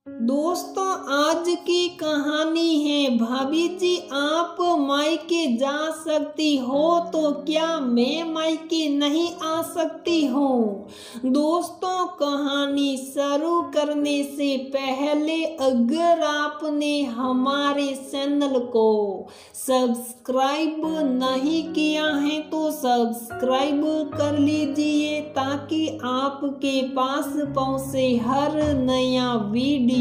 दोस्तों, आज की कहानी है भाभी जी आप मायके जा सकती हो तो क्या मैं मायके नहीं आ सकती हूँ। दोस्तों, कहानी शुरू करने से पहले अगर आपने हमारे चैनल को सब्सक्राइब नहीं किया है तो सब्सक्राइब कर लीजिए ताकि आपके पास पहुँचे हर नया वीडियो।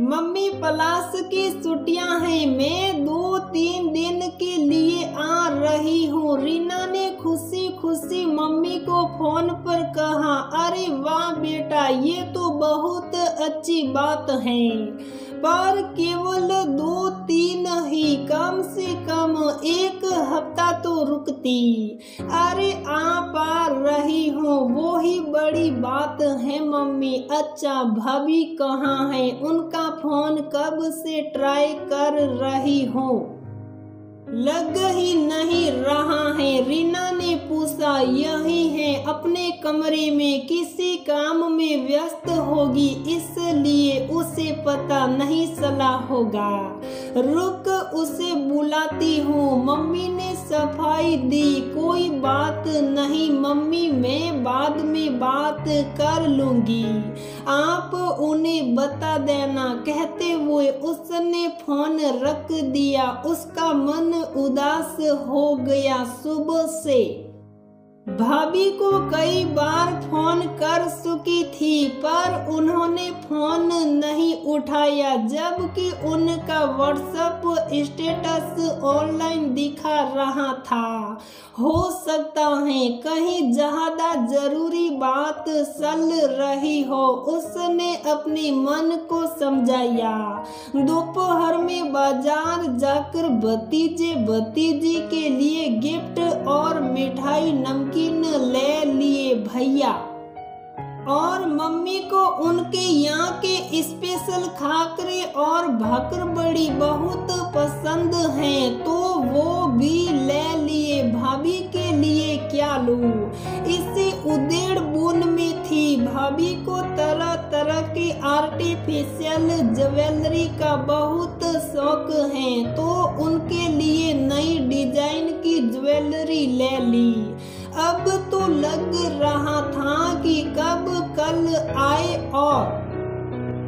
मम्मी पलाश की छुट्टियां हैं, मैं 2-3 दिन के लिए आ रही हूँ। रीना ने खुशी खुशी मम्मी को फोन पर कहा। अरे वाह बेटा, ये तो बहुत अच्छी बात है, पर केवल 2-3 ही, कम से कम 1 हफ्ता तो रुकती। अरे आप आ रही हो वो ही बड़ी बात है मम्मी। अच्छा, भाभी कहाँ है? उनका फोन कब से ट्राई कर रही हो, लग ही नहीं रहा है। रीना ने पूछा। यही है, अपने कमरे में किसी काम में व्यस्त होगी इसलिए उसे पता नहीं चला होगा। रुक, उसे बुलाती हूँ। मम्मी ने सफाई दी। कोई बात नहीं मम्मी, मैं बाद में बात कर लूंगी, आप उन्हें बता देना। कहते हुए उसने फोन रख दिया। उसका मन उदास हो गया। सुबह से भाभी को कई बार फोन कर चुकी थी पर उन्होंने फोन नहीं उठाया, जबकि उनका व्हाट्सएप स्टेटस ऑनलाइन दिखा रहा था। हो सकता है कहीं ज्यादा जरूरी बात चल रही हो, उसने अपने मन को समझाया। दोपहर में बाजार जाकर भतीजे भतीजी के लिए गिफ्ट और मिठाई नमकीन ले लिए भैया, और मम्मी को उनके यहाँ के स्पेशल खाकरे और भाकरबड़ी बहुत पसंद हैं तो वो भी ले लिए। भाभी के लिए क्या लूं? इसी उधेड़ बुन में थी। भाभी को तरह तरह की आर्टिफिशियल ज्वेलरी का बहुत शौक है तो उनके लिए नई डिजाइन की ज्वेलरी ले ली। अब तो लग रहा था कि कब कल आए और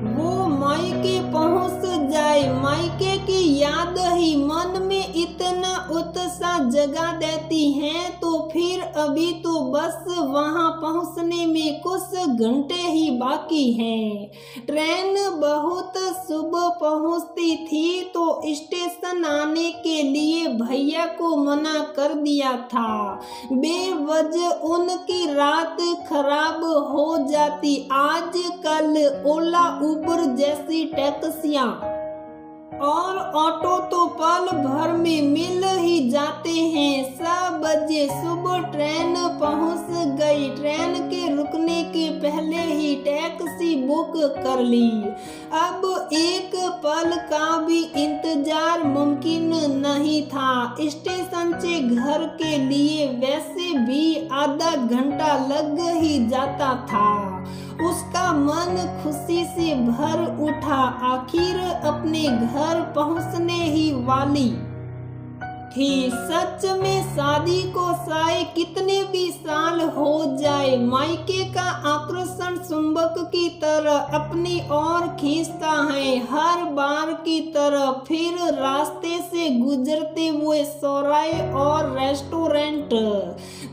वो मायके पहुंच जाए। मायके की याद ही मन में इतना उत्साह जगा देती है तो फिर अभी तो बस वहां पहुंचने में कुछ घंटे ही बाकी हैं। ट्रेन बहुत सुबह पहुंचती थी तो स्टेशन आने के लिए भैया को मना कर दिया था। बेवजह उनकी रात खराब हो जाती। आजकल ओला उबर जैसी टैक्सियां और ऑटो तो पल भर में मिल ही जाते हैं। 7 बजे सुबह ट्रेन पहुंच गई। ट्रेन के रुकने के पहले ही टैक्सी बुक कर ली। अब एक पल का भी इंतजार मुमकिन नहीं था। स्टेशन से घर के लिए वैसे भी आधा घंटा लग ही जाता था। उसका मन खुशी से भर उठा। आखिर अपने घर पहुंचने ही वाली थी। सच में शादी को चाहे कितने भी साल हो जाए, मायके का आकर्षण चुंबक की तरह अपनी ओर खींचता है। हर बार की तरह फिर रास्ते से गुजरते हुए चौराहे और रेस्टोरेंट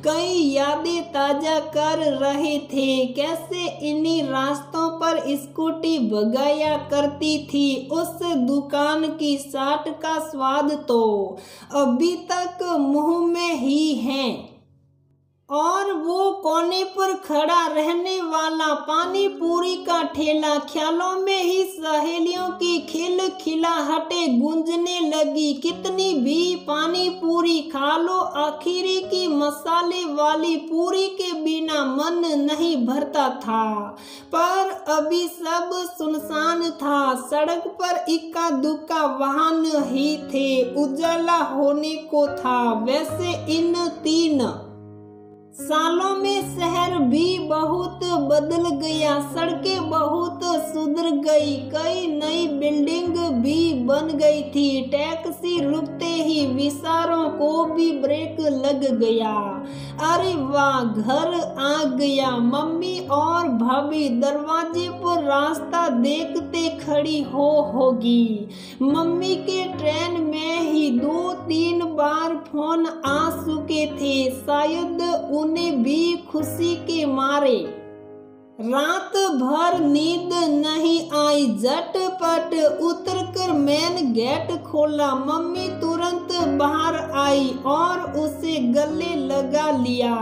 कई यादें ताजा कर रहे थे। कैसे इन्हीं रास्तों पर स्कूटी भगाया करती थी। उस दुकान की चाट का स्वाद तो अभी तक मुंह में ही है, और वो कोने पर खड़ा रहने वाला पानी पूरी का ठेला। ख्यालों में ही सहेलियों की खिलखिलाहटे गूंजने लगी। कितनी भी पानी पूरी खा लो, आखिरी की मसाले वाली पूरी के बिना मन नहीं भरता था। पर अभी सब सुनसान था। सड़क पर इक्का दुक्का वाहन ही थे। उजाला होने को था। वैसे इन 3 सालों में शहर भी बहुत बदल गया। सड़कें बहुत गई, कई नई बिल्डिंग भी बन गई थी। टैक्सी रुकते ही विचारों को भी ब्रेक लग गया। अरे वाह, घर आ गया। मम्मी और भाभी दरवाजे पर रास्ता देखते खड़ी होगी। मम्मी के ट्रेन में ही 2-3 बार फोन आ चुके थे, शायद उन्हें भी खुशी के मारे। रात भर नींद नहीं आई। झटपट उतरकर मेन गेट खोला। मम्मी तुरंत बाहर आई और उसे गले लगा लिया।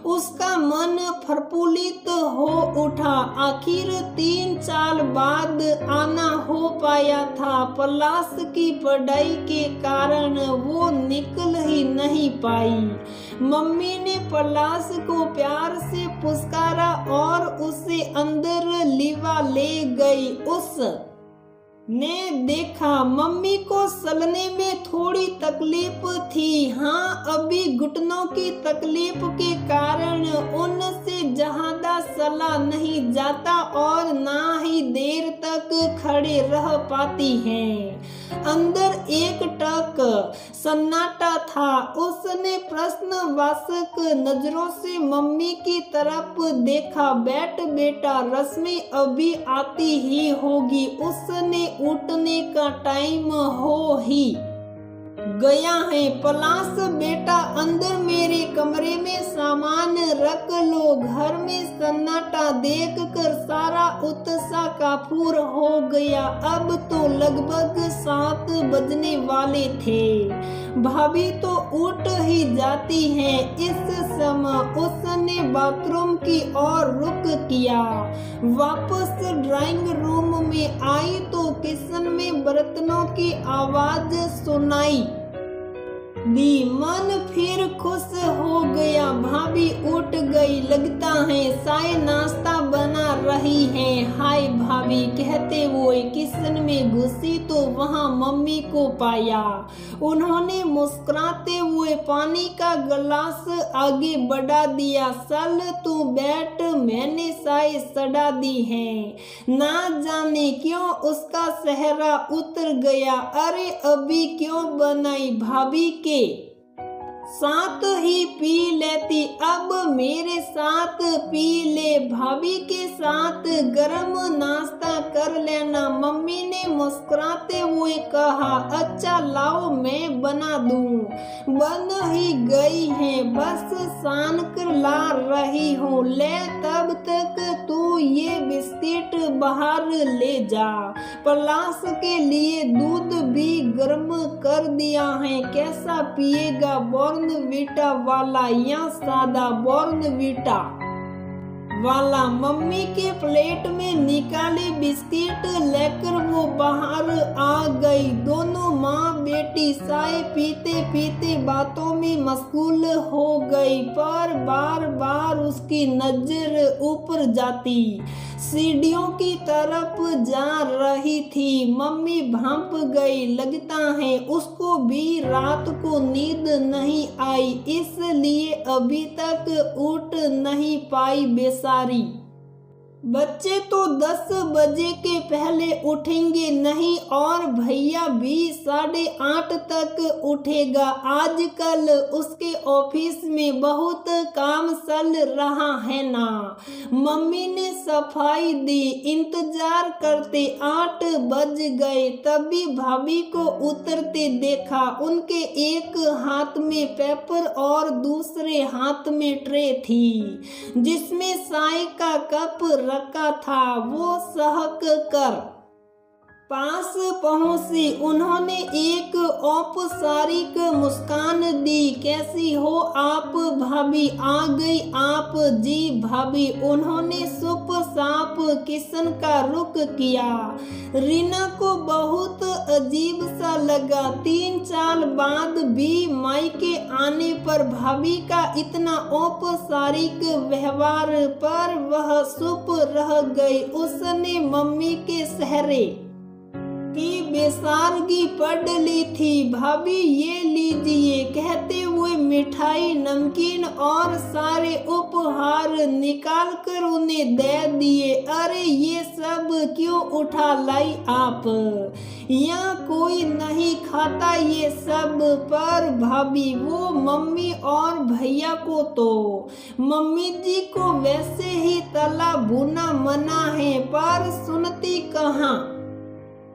उसका मन प्रफुल्लित हो उठा। आखिर 3 साल बाद आना हो पाया था। क्लास की पढ़ाई के कारण वो निकल ही नहीं पाई। मम्मी ने पलाश को प्यार से पुचकारा और उसे अंदर लिवा ले गई। उसने देखा मम्मी को चलने में थोड़ी तकलीफ थी। हाँ, अभी घुटनों की तकलीफ के कारण उनसे ज्यादा चला नहीं जाता और ना ही देर तक खड़े रह पाती हैं। अंदर एक टक सन्नाटा था। उसने प्रश्नवाचक नजरों से मम्मी की तरफ देखा। बैठ बेटा, रश्मि अभी आती ही होगी। उसने उठने का टाइम हो ही गया है। पलाश बेटा, अंदर मेरे कमरे में सामान रख लो। घर में सन्नाटा देखकर सारा उत्साह काफूर हो गया। अब तो लगभग 7 बजने वाले थे। भाभी तो उठ ही जाती हैं इस समय। उसने बाथरूम की ओर रुख किया। वापस ड्राइंग रूम में आई तो किचन में बर्तनों की आवाज सुनाई दी। मन फिर खुश हो गया। भाभी उठ गई। लगता है चाय नाश्ता बना रही है। हाय भाभी, कहते हुए किचन में घुसी तो वहाँ मम्मी को पाया। उन्होंने मुस्कुराते हुए पानी का गिलास आगे बढ़ा दिया। चल तू बैठ, मैंने चाय चढ़ा दी है। ना जाने क्यों उसका चेहरा उतर गया। अरे अभी क्यों बनाई, भाभी के साथ ही पी लेती। अब मेरे साथ पी ले। भाभी के साथ गरम नाश्ता कर लेना, मम्मी ने मुस्कुराते हुए कहा। अच्छा लाओ, मैं बना दूं। बन ही गई है, बस सान कर ला रही हूँ। ले, तब तक तू ये बिस्किट बाहर ले जा। पलाश के लिए दूध भी गर्म कर दिया है। कैसा पिएगा, बॉर्नवीटा वाला या सादा बॉर्नवीटा वाला? मम्मी के प्लेट में निकाले बिस्किट लेकर वो बाहर आ गई। दोनों माँ बेटी चाय पीते पीते बातों में मशगूल हो गई, पर बार बार उसकी नजर ऊपर जाती सीढ़ियों की तरफ जा रही थी। मम्मी भांप गई। लगता है उसको भी रात को नींद नहीं आई, इसलिए अभी तक उठ नहीं पाई बेचारी। बच्चे तो 10 बजे के पहले उठेंगे नहीं और भैया भी 8:30 तक उठेगा। आजकल उसके ऑफिस में बहुत काम चल रहा है ना। मम्मी ने सफाई दी। इंतजार करते 8 बज गए। तभी भाभी को उतरते देखा। उनके एक हाथ में पेपर और दूसरे हाथ में ट्रे थी जिसमें चाय का कप रखा था। वो सहक कर पास पहुंची। उन्होंने एक औपचारिक मुस्कान दी। कैसी हो आप भाभी? आ गई आप? जी भाभी। उन्होंने चुपचाप किचन का रुख किया। रीना को बहुत अजीब सा लगा। 3 साल बाद भी मायके आने पर भाभी का इतना औपचारिक व्यवहार पर वह चुप रह गई। उसने मम्मी के चेहरे की बेसारगी पढ़ ली थी। भाभी ये लीजिए, कहते हुए मिठाई, नमकीन और सारे उपहार निकाल कर उन्हें दे दिए। अरे ये सब क्यों उठा लाई आप? यहाँ कोई नहीं खाता ये सब। पर भाभी वो मम्मी और भैया को तो, मम्मी जी को वैसे ही तला भुना मना है, पर सुनती कहाँ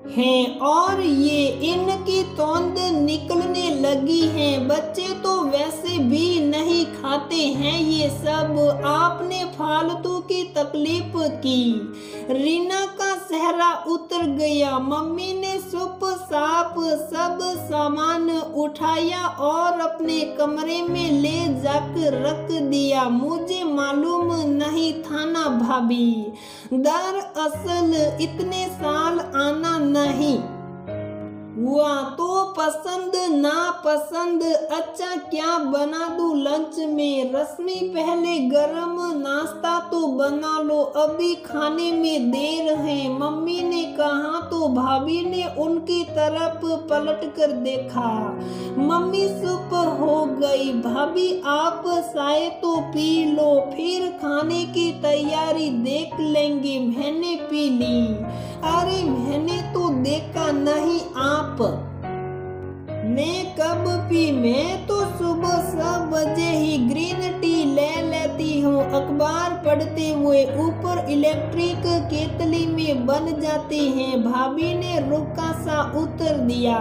हैं। और ये इनकी तोंद निकलने लगी है। बच्चे तो वैसे भी नहीं खाते हैं ये सब। आपने फालतू की तकलीफ की। रीना का सेहरा उतर गया। मम्मी ने चुप साप सब सामान उठाया और अपने कमरे में ले जाकर रख दिया। मुझे मालूम नहीं था ना भाभी, दरअसल इतने साल आना नहीं हुआ तो पसंद ना पसंद। अच्छा क्या बना दूं लंच में? रश्मि पहले गरम नाश्ता तो बना लो, अभी खाने में देर है, मम्मी ने कहा तो भाभी ने उनकी तरफ पलट कर देखा। मम्मी चुप हो गई। भाभी आप चाय तो पी लो, फिर खाने की तैयारी देख लेंगे। मैंने पी ली। अरे मैंने तो देखा नहीं आप ने कब पी? मैं तो सुबह 6 बजे ही ग्रीन टी ले लेती हूँ। अखबार पढ़ते हुए ऊपर इलेक्ट्रिक केतली में बन जाती हैं। भाभी ने रुका सा उत्तर दिया।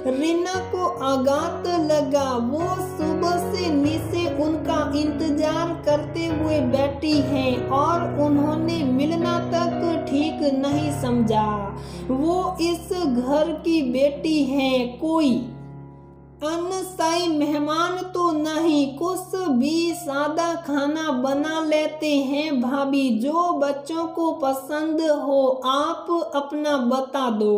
रीना को आघात लगा। वो सुबह से नीचे उनका इंतजार करते हुए बैठी हैं और उन्होंने मिलना तक ठीक नहीं समझा। वो इस घर की बेटी है, कोई अनसाई मेहमान तो नहीं। कुछ भी सादा खाना बना लेते हैं भाभी, जो बच्चों को पसंद हो। आप अपना बता दो।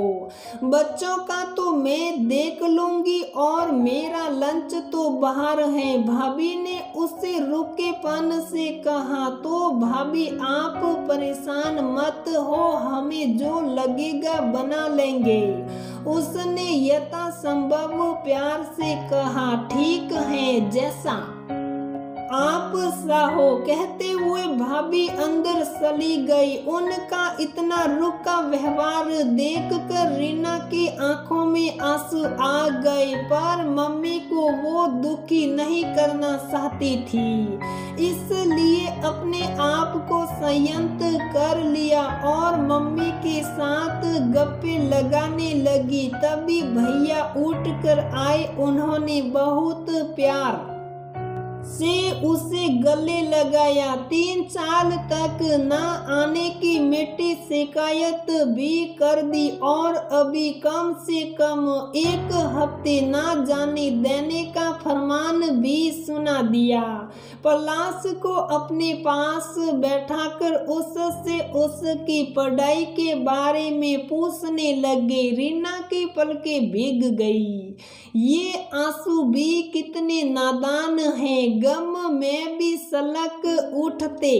बच्चों का तो मैं देख लूंगी और मेरा लंच तो बाहर है, भाभी ने उससे रुकेपन से कहा। तो भाभी आप परेशान मत हो, हमें जो लगेगा बना लेंगे, उसने यथासंभव प्यार से कहा। ठीक है, जैसा आप साहो, कहते हुए भाभी अंदर चली गई। उनका इतना रुका व्यवहार देखकर रीना की आंखों में आंसू आ गए, पर मम्मी को वो दुखी नहीं करना चाहती थी, इसलिए अपने आप को संयत कर लिया और मम्मी के साथ गप्पे लगाने लगी। तभी भैया उठकर आए। उन्होंने बहुत प्यार से उसे गले लगाया। 3 साल तक न आने की मीठी शिकायत भी कर दी और अभी कम से कम 1 हफ्ते न जाने देने का फरमान भी सुना दिया। पलाश को अपने पास बैठाकर उससे उसकी पढ़ाई के बारे में पूछने लगे। रीना की पलकें भीग गई। ये आंसू भी कितने नादान हैं, गम में भी सलक उठते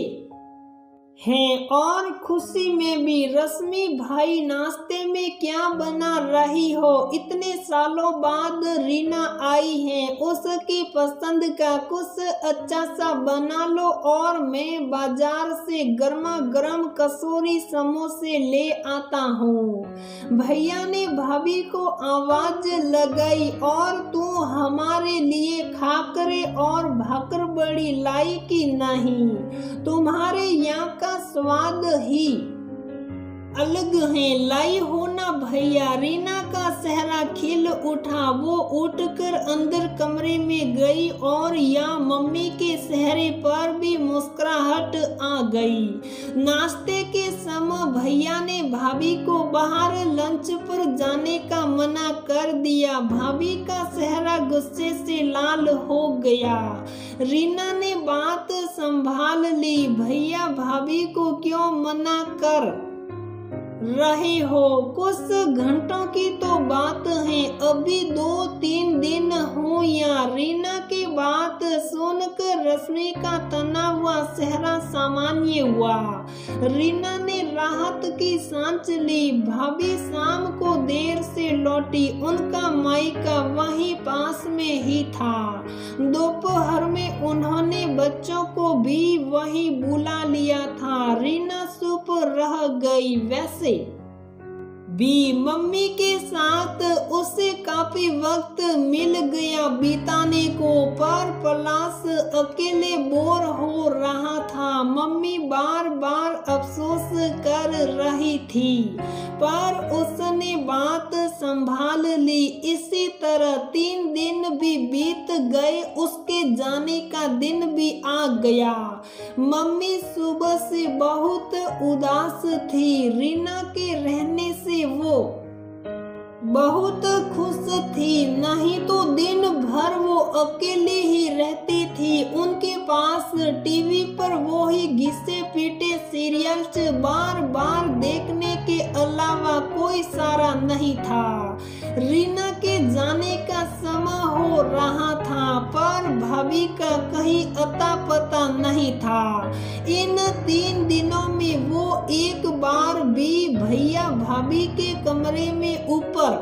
हैं और खुशी में भी। रश्मि भाई, नाश्ते में क्या बना रही हो? इतने सालों बाद रीना आई है, उसकी पसंद का कुछ अच्छा सा बना लो और मैं बाजार से गर्मा गर्म कचौरी समोसे ले आता हूँ। भैया ने भाभी को आवाज लगाई। और तू हमारे लिए खाकरे और भाकरबड़ी लाई कि नहीं? तुम्हारे यहाँ का स्वाद ही अलग है, लाई हो ना भैया? रीना का चेहरा खिल उठा। वो उठकर अंदर कमरे में गई और यहाँ मम्मी के चेहरे पर भी मुस्कुराहट आ गई। नाश्ते के समय भैया ने भाभी को बाहर लंच पर जाने का मना कर दिया। भाभी का चेहरा गुस्से से लाल हो गया। रीना ने बात संभाल ली। भैया भाभी को क्यों मना कर रहे हो। कुछ घंटों की तो बात है, अभी 2-3 दिन हो या। रीना की बात सुनकर रश्मि का तना हुआ चेहरा सामान्य हुआ। रीना ने राहत की सांस ली। भाभी शाम को देर से लौटी, उनका मायका वहीं पास में ही था। दोपहर में उन्होंने बच्चों को भी वहीं बुला लिया था। रीना चुप रह गई। वैसे भी मम्मी के साथ उसे काफी वक्त मिल गया बिताने को, पर पलाश अकेले बोर हो रहा था। मम्मी बार बार अफसोस कर रही थी, पर उसने बात संभाल ली। इसी तरह 3 दिन भी बीत गए। उसके जाने का दिन भी आ गया। मम्मी सुबह से बहुत उदास थी। रीना के रहने से वो बहुत खुश थी, नहीं तो दिन भर वो अकेली ही रहती थी। उनके पास टीवी पर वो ही घिसे पीटे सीरियल्स बार बार देखने के अलावा कोई सारा नहीं था। रीना के जाने का समय हो रहा था, पर भाभी का कहीं अता पता नहीं था। इन 3 दिनों में वो एक बार भी भैया भाभी के कमरे में ऊपर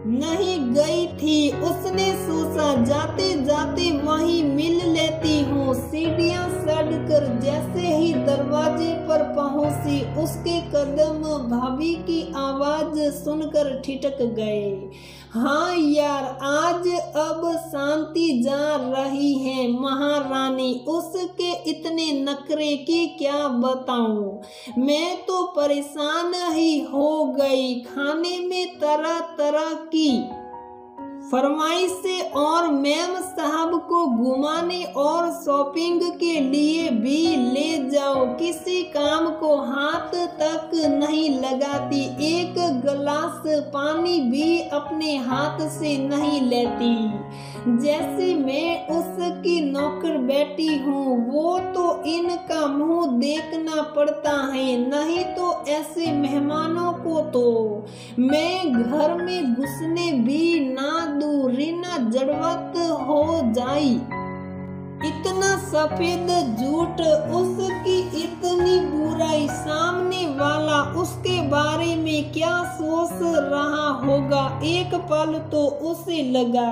नहीं गई थी। उसने सोचा जाते जाते वहीं मिल लेती हूँ। सीढ़ियाँ चढ़कर जैसे ही दरवाजे पर पहुंची, उसके कदम भाभी की आवाज सुनकर ठिठक गए। हाँ यार, आज अब शांति जा रही है महारानी। उसके इतने नखरे की क्या बताऊं, मैं तो परेशान ही हो गई। खाने में तरह तरह की फरमाइशें और मैम साहब को घुमाने और शॉपिंग के लिए भी ले जाओ। किसी काम को हाथ तक नहीं लगाती, एक गिलास पानी भी अपने हाथ से नहीं लेती। जैसे मैं उसकी नौकर बेटी हूँ। वो तो इनका मुंह देखना पड़ता है, नहीं तो ऐसे मेहमानों को तो मैं घर में घुसने भी ना दूं। रीना जड़वत हो जाई। इतना सफेद झूठ, उसकी इतनी बुराई, सामने वाला उसके बारे में क्या सोच रहा होगा। एक पल तो उसे लगा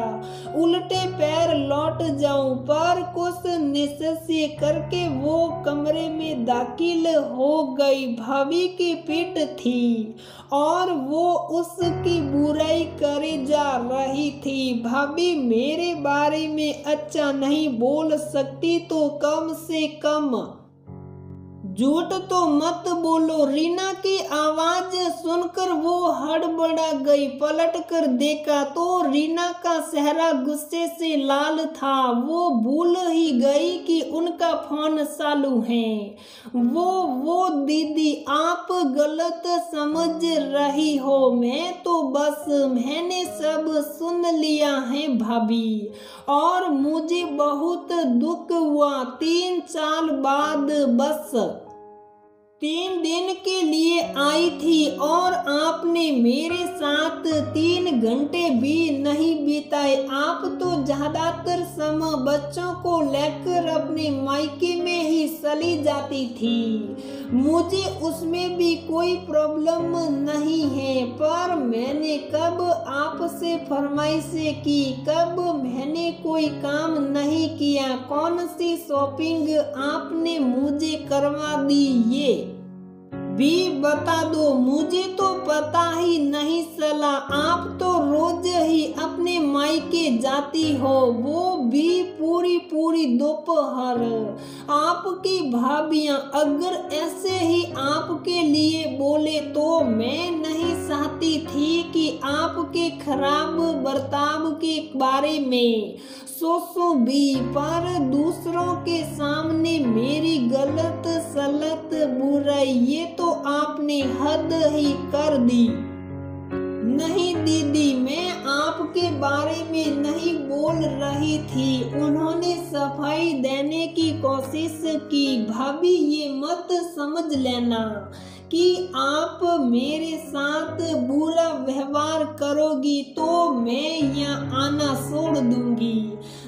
उल्टे पैर लौट जाऊं, पर कुछ निश्चय करके वो कमरे में दाखिल हो गई। भाभी की पीठ थी और वो उसकी बुराई करे जा रही थी। भाभी मेरे बारे में अच्छा नहीं बोल सकती तो कम से कम झूठ तो मत बोलो। रीना की आवाज सुनकर वो हड़बड़ा गई। पलट कर देखा तो रीना का चेहरा गुस्से से लाल था। वो भूल ही गई कि उनका फोन चालू है। वो दीदी, आप गलत समझ रही हो। मैं तो बस मैंने सब सुन लिया है भाभी, और मुझे बहुत दुख हुआ। 3 साल बाद बस 3 दिन के लिए आई थी और आपने मेरे साथ 3 घंटे भी नहीं बिताए। आप तो ज्यादातर समय बच्चों को लेकर अपने मायके में ही चली जाती थी। मुझे उसमें भी कोई प्रॉब्लम नहीं है, पर मैंने कब आपसे फरमाइशें की, कब मैंने कोई काम नहीं किया। कौन सी शॉपिंग आपने मुझे करवा दी, ये भी बता दो। मुझे तो पता ही नहीं चला। आप तो रोज ही अपने मायके जाती हो, वो भी पूरी दोपहर। आपकी भाभियां अगर ऐसे ही आपके लिए बोले तो मैं नहीं चाहती थी कि आपके खराब बर्ताव के बारे में सोचो भी, पर दूसरों के सामने मेरी गलत सलत बुराई, ये तो आपने हद ही कर दी। नहीं दीदी, मैं आपके बारे में नहीं बोल रही थी। उन्होंने सफाई देने की कोशिश की। भाभी ये मत समझ लेना कि आप मेरे साथ बुरा व्यवहार करोगी तो मैं यहाँ आना छोड़ दूंगी।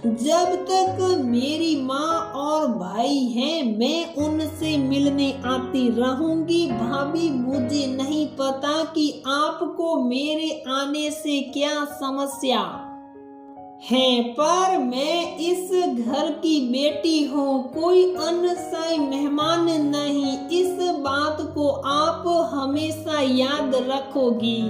जब तक मेरी माँ और भाई हैं मैं उनसे मिलने आती रहूंगी। भाभी मुझे नहीं पता कि आपको मेरे आने से क्या समस्या है, पर मैं इस घर की बेटी हूँ, कोई अनसाई मेहमान नहीं। इस बात को आप हमेशा याद रखोगी,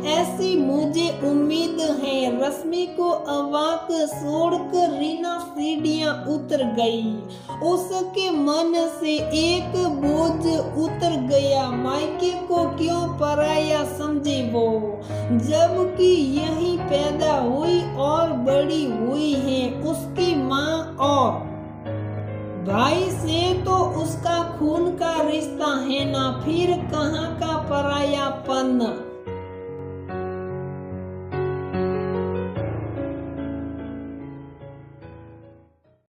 ऐसी मुझे उम्मीद है। रश्मि को अवाक छोड़कर रीना सीढ़ियाँ उतर गई। उसके मन से एक बोझ उतर गया। मायके को क्यों पराया समझे वो, जबकि यही पैदा हुई और बड़ी हुई है। उसकी माँ और भाई से तो उसका खून का रिश्ता है ना, फिर कहाँ का परायापन।